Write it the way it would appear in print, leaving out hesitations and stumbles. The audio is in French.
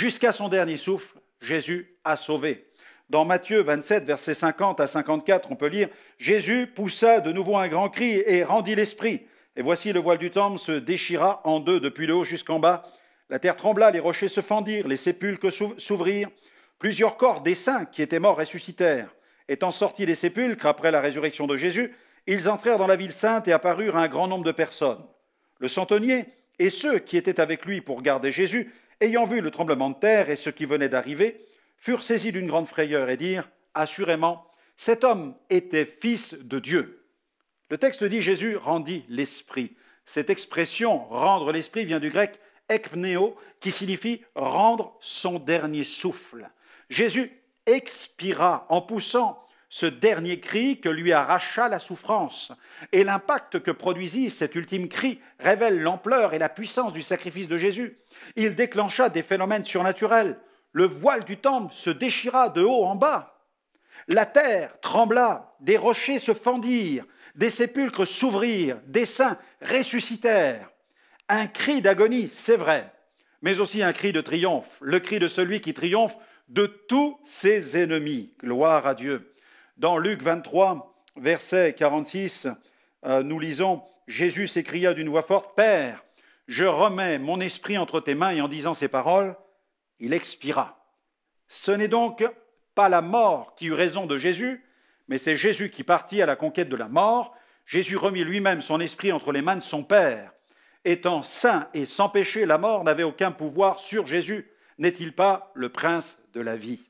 Jusqu'à son dernier souffle, Jésus a sauvé. Dans Matthieu 27, versets 50 à 54, on peut lire « Jésus poussa de nouveau un grand cri et rendit l'esprit. Et voici le voile du temple se déchira en deux depuis le haut jusqu'en bas. La terre trembla, les rochers se fendirent, les sépulcres s'ouvrirent. Plusieurs corps des saints qui étaient morts ressuscitèrent. Étant sortis des sépulcres après la résurrection de Jésus, ils entrèrent dans la ville sainte et apparurent à un grand nombre de personnes. Le centenier et ceux qui étaient avec lui pour garder Jésus, ayant vu le tremblement de terre et ce qui venait d'arriver, furent saisis d'une grande frayeur et dirent « Assurément, cet homme était fils de Dieu ». Le texte dit « Jésus rendit l'esprit ». Cette expression « rendre l'esprit » vient du grec « ekpneo » qui signifie « rendre son dernier souffle ». Jésus expira en poussant ce dernier cri que lui arracha la souffrance. Et l'impact que produisit cet ultime cri révèle l'ampleur et la puissance du sacrifice de Jésus. Il déclencha des phénomènes surnaturels. Le voile du temple se déchira de haut en bas. La terre trembla, des rochers se fendirent, des sépulcres s'ouvrirent, des saints ressuscitèrent. Un cri d'agonie, c'est vrai, mais aussi un cri de triomphe, le cri de celui qui triomphe de tous ses ennemis. Gloire à Dieu. Dans Luc 23, verset 46, nous lisons « Jésus s'écria d'une voix forte, « Père, je remets mon esprit entre tes mains. » Et en disant ces paroles, il expira. Ce n'est donc pas la mort qui eut raison de Jésus, mais c'est Jésus qui partit à la conquête de la mort. Jésus remit lui-même son esprit entre les mains de son Père. Étant saint et sans péché, la mort n'avait aucun pouvoir sur Jésus. N'est-il pas le prince de la vie ?